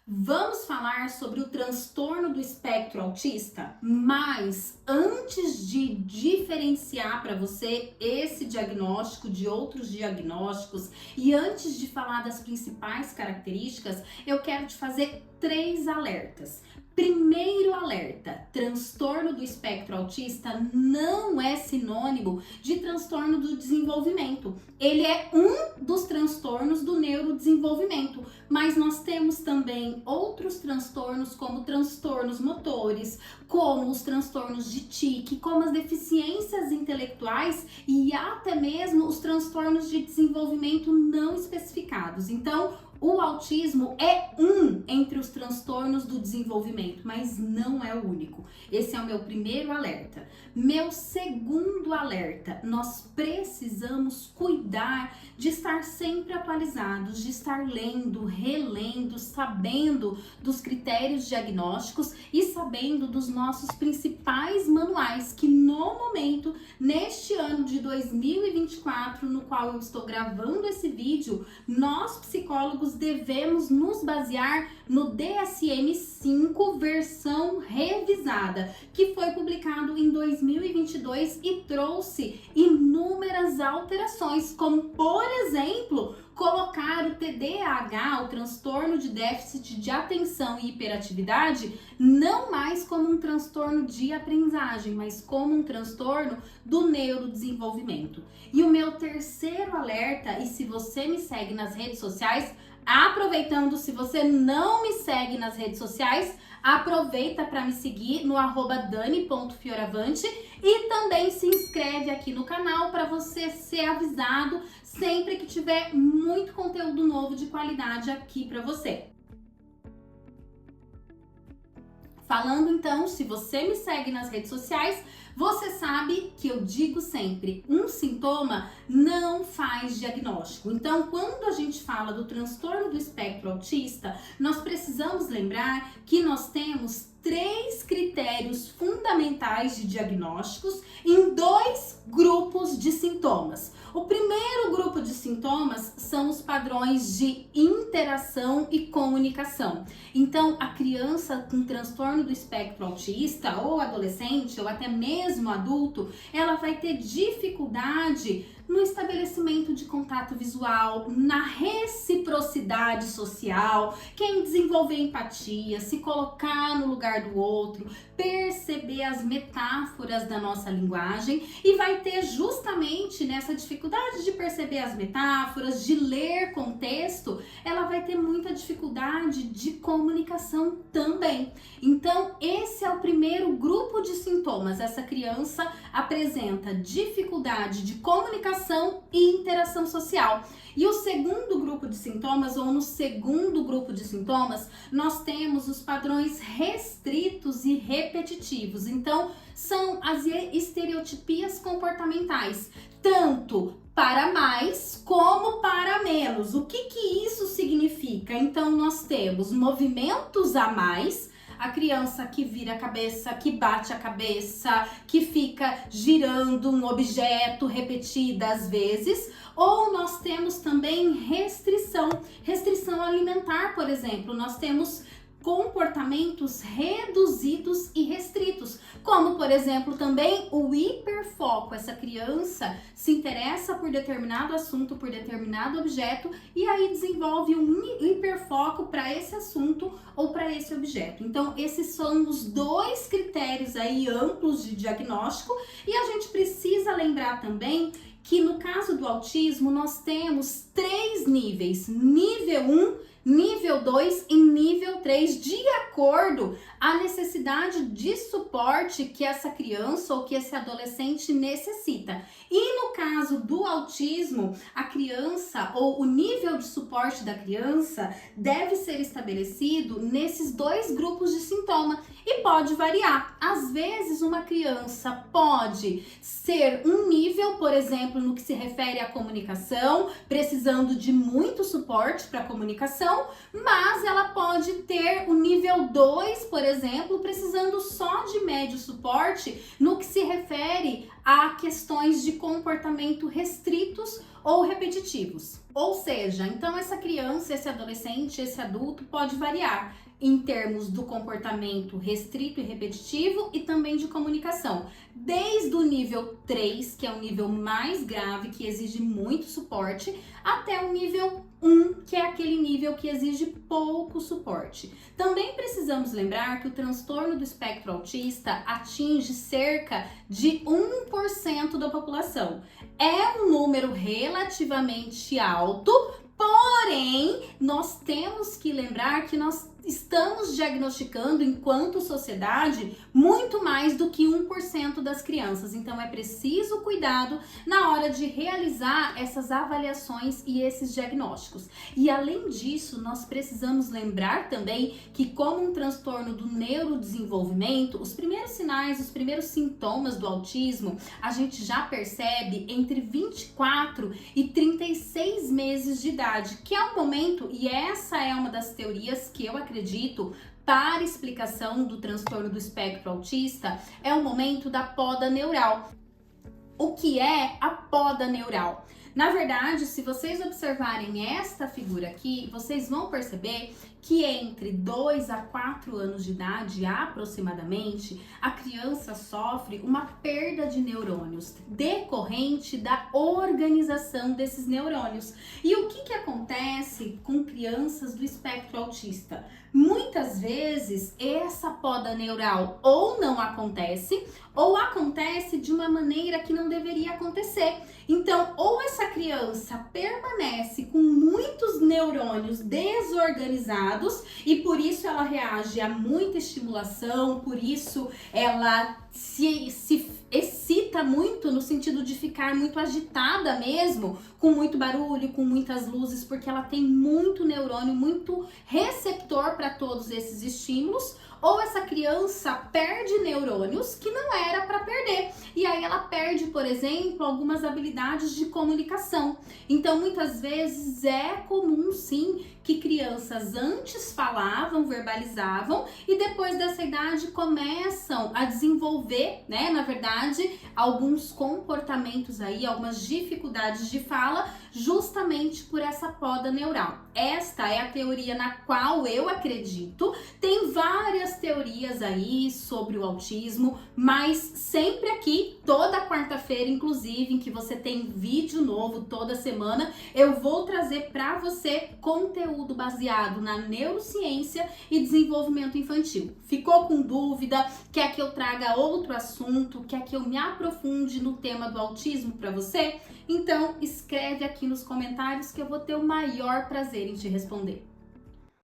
Vamos falar sobre o transtorno do espectro autista, mas antes de diferenciar para você esse diagnóstico de outros diagnósticos e antes de falar das principais características, eu quero te fazer 3 alertas. Primeiro alerta: transtorno do espectro autista não é sinônimo de transtorno do desenvolvimento. Ele é um dos transtornos do neurodesenvolvimento, mas nós temos também outros transtornos, como transtornos motores, como os transtornos de tique, como as deficiências intelectuais e até mesmo os transtornos de desenvolvimento não especificados. Então, o autismo é um entre os transtornos do desenvolvimento, mas não é o único. Esse é o meu primeiro alerta. Meu segundo alerta: nós precisamos cuidar de estar sempre atualizados, de estar lendo, relendo, sabendo dos critérios diagnósticos e sabendo dos nossos principais manuais, que no momento, neste ano de 2024, no qual eu estou gravando esse vídeo, nós psicólogos devemos nos basear no DSM-5 versão revisada, que foi publicado em 2022 e trouxe inúmeras alterações, como por exemplo, colocar o TDAH, o transtorno de déficit de atenção e hiperatividade, não mais como um transtorno de aprendizagem, mas como um transtorno do neurodesenvolvimento. E o meu terceiro alerta, e se você me segue nas redes sociais, aproveitando, se você não me segue nas redes sociais, aproveita para me seguir no @dani.fioravante e também se inscreve aqui no canal para você ser avisado sempre que tiver muito conteúdo novo de qualidade aqui para você. Falando então, se você me segue nas redes sociais, você sabe que eu digo sempre, um sintoma não faz diagnóstico. Então, quando a gente fala do transtorno do espectro autista, nós precisamos lembrar que nós temos 3 critérios fundamentais de diagnósticos em 2 grupos de sintomas. O primeiro grupo de sintomas são os padrões de interação e comunicação. Então, a criança com transtorno do espectro autista, ou adolescente, ou até mesmo adulto, ela vai ter dificuldade no estabelecimento de contato visual, na reciprocidade social, quem desenvolver empatia, se colocar no lugar do outro, perceber as metáforas da nossa linguagem, e vai ter justamente nessa dificuldade de perceber as metáforas, de ler contexto, ela vai ter muita dificuldade de comunicação também. Então, esse é o primeiro grupo de sintomas. Essa criança apresenta dificuldade de comunicação e interação social. E o segundo grupo de sintomas, ou no segundo grupo de sintomas, nós temos os padrões restritos e repetitivos. Então, são as estereotipias comportamentais, tanto para mais como para menos. O que isso significa? Então, nós temos movimentos a mais, a criança que vira a cabeça, que bate a cabeça, que fica girando um objeto repetidas vezes, ou nós temos também restrição alimentar, por exemplo. Nós temos comportamentos reduzidos e restritos, como por exemplo também o hiperfoco. Essa criança se interessa por determinado assunto, por determinado objeto, e aí desenvolve um hiperfoco para esse assunto ou para esse objeto. Então, esses são os 2 critérios aí amplos de diagnóstico, e a gente precisa lembrar também que no caso do autismo nós temos 3 níveis: nível 1, nível 2 e nível 3, de acordo à necessidade de suporte que essa criança ou que esse adolescente necessita. E no caso do autismo, a criança, ou o nível de suporte da criança, deve ser estabelecido nesses 2 grupos de sintoma e pode variar. Às vezes, uma criança pode ser um nível, por exemplo, no que se refere à comunicação, precisando de muito suporte para a comunicação, mas ela pode ter o nível 2, por exemplo, precisando só de médio suporte no que se refere a questões de comportamento restritos ou repetitivos. Ou seja, então essa criança, esse adolescente, esse adulto pode variar em termos do comportamento restrito e repetitivo e também de comunicação. Desde o nível 3, que é o nível mais grave, que exige muito suporte, até o nível 1, que é aquele nível que exige pouco suporte. Também precisamos lembrar que o transtorno do espectro autista atinge cerca de 1% da população. É um número relativamente alto, porém, nós temos que lembrar que nós estamos diagnosticando, enquanto sociedade, muito mais do que 1% das crianças. Então, é preciso cuidado na hora de realizar essas avaliações e esses diagnósticos. E, além disso, nós precisamos lembrar também que, como um transtorno do neurodesenvolvimento, os primeiros sinais, os primeiros sintomas do autismo, a gente já percebe entre 24 e 36 meses de idade, que é o momento, e essa é uma das teorias que eu acredito para explicação do transtorno do espectro autista, é o momento da poda neural. O que é a poda neural? Na verdade, se vocês observarem esta figura aqui, vocês vão perceber que entre 2 a 4 anos de idade, aproximadamente, a criança sofre uma perda de neurônios decorrente da organização desses neurônios. E o que acontece com crianças do espectro autista? Muitas vezes essa poda neural ou não acontece, ou acontece de uma maneira que não deveria acontecer. Então, ou essa criança permanece com muitos neurônios desorganizados e por isso ela reage a muita estimulação, por isso ela se excita muito no sentido de ficar muito agitada mesmo, com muito barulho, com muitas luzes, porque ela tem muito neurônio, muito receptor para todos esses estímulos, ou essa criança perde neurônios que não era para perder. E aí ela perde, por exemplo, algumas habilidades de comunicação. Então, muitas vezes é comum, sim, que crianças antes falavam, verbalizavam e depois dessa idade começam a desenvolver, né, na verdade, alguns comportamentos aí, algumas dificuldades de fala, justamente por essa poda neural. Esta é a teoria na qual eu acredito. Tem várias teorias aí sobre o autismo, mas sempre aqui, toda quarta-feira, inclusive, em que você tem vídeo novo toda semana, eu vou trazer para você conteúdo baseado na neurociência e desenvolvimento infantil. Ficou com dúvida? Quer que eu traga outro assunto? Quer que eu me aprofunde no tema do autismo para você? Então, escreve aqui nos comentários que eu vou ter o maior prazer em te responder.